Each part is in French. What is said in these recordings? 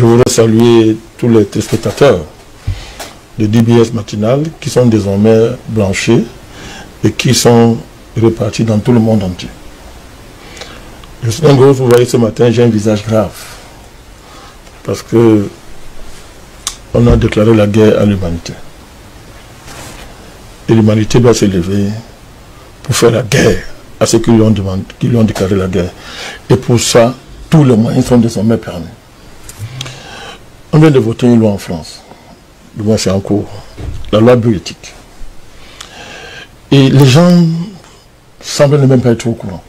Je voudrais saluer tous les téléspectateurs de DBS Matinal qui sont désormais branchés et qui sont repartis dans tout le monde entier. Je suis un gros, vous voyez ce matin, j'ai un visage grave. Parce que on a déclaré la guerre à l'humanité. Et l'humanité doit se lever pour faire la guerre à ceux qui lui ont déclaré la guerre. Et pour ça, tous les moyens sont désormais permis. On vient de voter une loi en France. Du moins, c'est en cours. La loi bioéthique. Et les gens semblent ne même pas être au courant.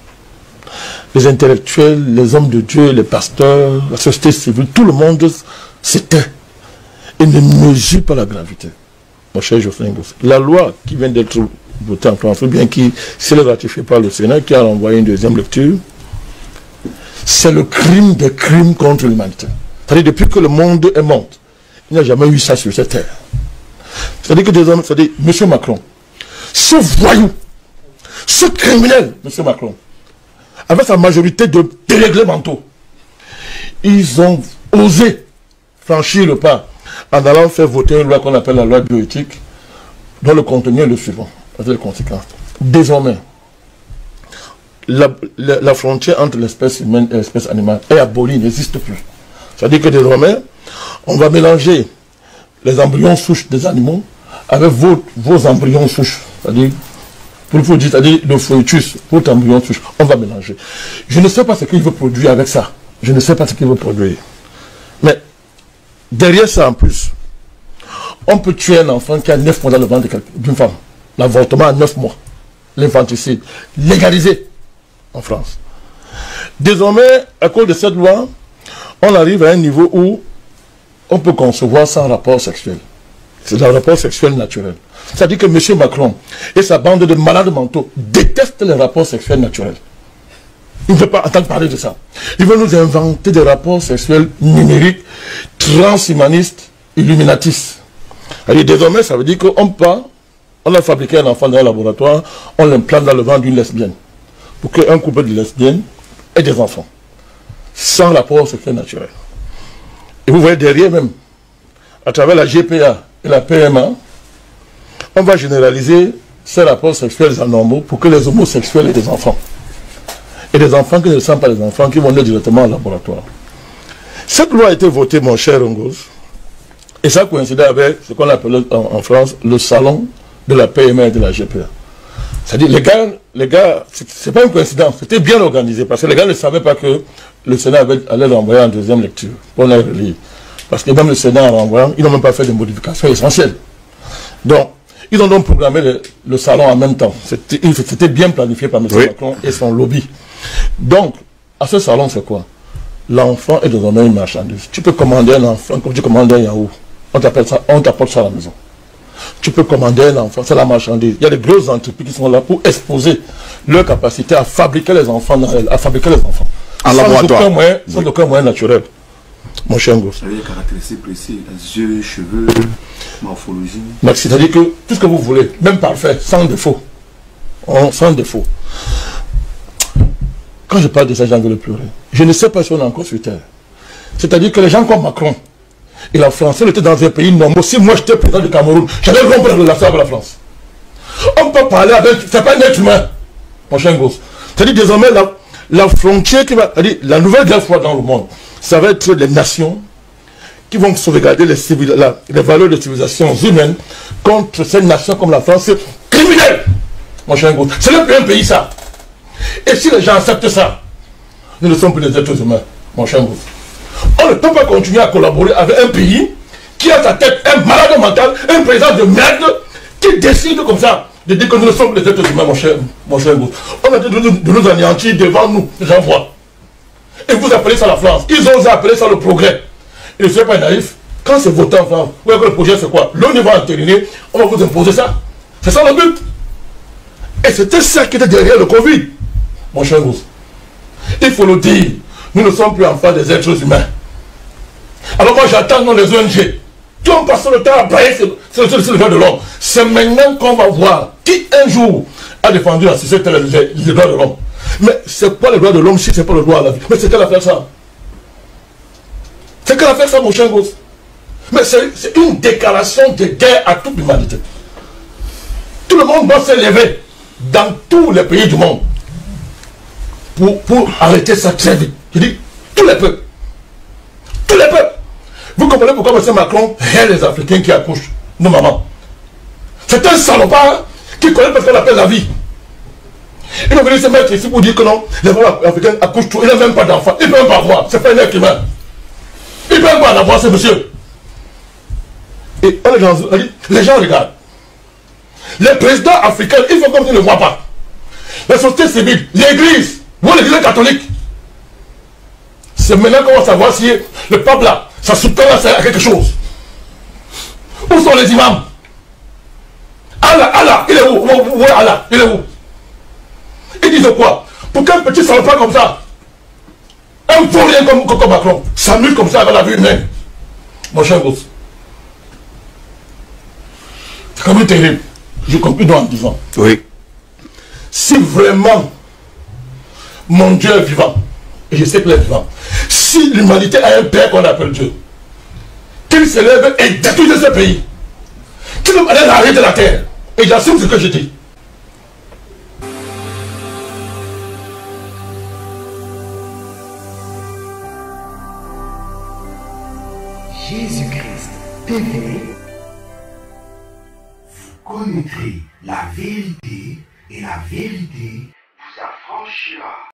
Les intellectuels, les hommes de Dieu, les pasteurs, la société civile, tout le monde s'éteint et ne mesure pas la gravité. Mon cher Geoffrey Ngos, la loi qui vient d'être votée en France, ou bien qui, si elle est ratifiée par le Sénat, qui a envoyé une deuxième lecture, c'est le crime des crimes contre l'humanité. C'est-à-dire, depuis que le monde est monde, il n'y a jamais eu ça sur cette terre. C'est-à-dire que des hommes, c'est-à-dire, M. Macron, ce voyou, ce criminel, M. Macron, avec sa majorité de délégués mentaux, ils ont osé franchir le pas en allant faire voter une loi qu'on appelle la loi bioéthique, dont le contenu est le suivant, avec les conséquences. Désormais, la frontière entre l'espèce humaine et l'espèce animale est abolie, n'existe plus. C'est-à-dire que désormais, on va mélanger les embryons souches des animaux avec vos embryons souches. C'est-à-dire, pour vous dire, c'est-à-dire le foetus, votre embryon souche, on va mélanger. Je ne sais pas ce qu'il veut produire avec ça. Je ne sais pas ce qu'il veut produire. Mais, derrière ça en plus, on peut tuer un enfant qui a 9 mois dans le ventre d'une femme. L'avortement à 9 mois. L'infanticide. Légalisé en France. Désormais, à cause de cette loi, on arrive à un niveau où on peut concevoir sans rapport sexuel. C'est un rapport sexuel naturel. C'est-à-dire que M. Macron et sa bande de malades mentaux détestent les rapports sexuels naturels. Il ne veut pas entendre parler de ça. Il veut nous inventer des rapports sexuels numériques, transhumanistes, illuminatistes. Alors, désormais, ça veut dire on a fabriqué un enfant dans un laboratoire, on l'implante dans le ventre d'une lesbienne. Pour qu'un couple de lesbiennes ait des enfants. Sans rapport sexuel naturel. Et vous voyez derrière même, à travers la GPA et la PMA, on va généraliser ces rapports sexuels anormaux pour que les homosexuels aient des enfants. Et des enfants qui ne sont pas des enfants, qui vont aller directement au laboratoire. Cette loi a été votée, mon cher Ngos, et ça coïncidait avec ce qu'on appelle en France le salon de la PMA et de la GPA. C'est-à-dire, les gars, c'est pas une coïncidence, c'était bien organisé, parce que les gars ne savaient pas que le Sénat allait l'envoyer en deuxième lecture, pour les relire. Parce que même le Sénat, en renvoyant, ils n'ont même pas fait de modifications essentielles. Donc, ils ont donc programmé le salon en même temps. C'était bien planifié par M. Macron et son lobby. Donc, à ce salon, c'est quoi? L'enfant est désormais une marchandise. Tu peux commander un enfant comme tu commandes un yaourt. On t'apporte ça à la maison. Tu peux commander un enfant, c'est la marchandise. Il y a des grosses entreprises qui sont là pour exposer leur capacité à fabriquer les enfants, en laboratoire. Sans aucun moyen naturel. Mon cher Ngos. Il y a des caractéristiques précises, les yeux, les cheveux, morphologie. C'est-à-dire que tout ce que vous voulez, même parfait, sans défaut. Sans défaut. Quand je parle de ça, j'ai envie de pleurer. Je ne sais pas si on est encore sur terre. C'est-à-dire que les gens comme Macron et la France, elle était dans un pays normal. Si moi j'étais président du Cameroun, j'allais rompre la relation avec la France. On peut parler avec. C'est pas un être humain, mon cher Ngos. C'est-à-dire désormais la frontière qui va. C'est-à-dire la nouvelle guerre froide dans le monde, ça va être les nations qui vont sauvegarder les valeurs de civilisation humaine contre ces nations comme la France criminelle, mon cher Ngos. C'est le plus un pays ça. Et si les gens acceptent ça, nous ne sommes plus des êtres humains, mon cher Ngos. On ne peut pas continuer à collaborer avec un pays qui a à sa tête un malade mental, un président de merde, qui décide comme ça de dire que nous ne sommes les êtres humains, mon cher Ngos. On a dit de nous anéantir devant nous, les gens voient. Et vous appelez ça la France. Ils ont osé appeler ça le progrès. Et ne soyez pas naïf. Quand c'est voté en France, vous voyez que le projet c'est quoi? L'ONU va entériner, on va vous imposer ça. C'est ça le but. Et c'était ça qui était derrière le Covid, mon cher Ngos. Il faut le dire. Nous ne sommes plus enfin des êtres humains. Alors moi j'attends dans les ONG qui ont passé le temps à brailler sur le droit de l'homme. C'est maintenant qu'on va voir qui un jour a défendu la société les droits de l'homme. Mais c'est quoi le droit de l'homme si c'est pas le droit à la vie? Mais c'est quelle affaire ça? C'est qu'elle a fait ça, mon cher gosse. Mais c'est une déclaration de guerre à toute l'humanité. Tout le monde doit se lever dans tous les pays du monde pour arrêter ça très vite. Je dis, tous les peuples. Tous les peuples. Vous comprenez pourquoi M. Macron hait les Africains qui accouchent, nos mamans. C'est un salopard qui connaît parce qu'on appelle la vie. Il va venir se mettre ici pour dire que non, les femmes africaines accouchent tout. Il n'a même pas d'enfants. Il ne peut même pas avoir. C'est pas un être humain. Il ne peut même pas en avoir, ce monsieur. Et les gens regardent. Les présidents africains, ils font comme s'ils ne voient pas. La société civile, l'église, vous l'église catholique. C'est maintenant qu'on va savoir si le peuple là, ça soutient à quelque chose. Où sont les imams? Allah, il est où? Où est Allah? Il est où? Ils disent quoi? Pour qu'un petit salopard comme ça, un vaurien comme Macron, s'amuse comme ça avec la vie humaine. Mon cher gosse. C'est quand même terrible. Je conclue donc en disant. Oui. Si vraiment mon Dieu est vivant, et je sais qu'il est vivant, si l'humanité a un père qu'on appelle Dieu, qu'il se lève et détruise ce pays, qu'il allait l'arrêter de la terre. Et j'assume ce que je dis. Jésus-Christ TV, vous connaîtrez la vérité et la vérité vous affranchira.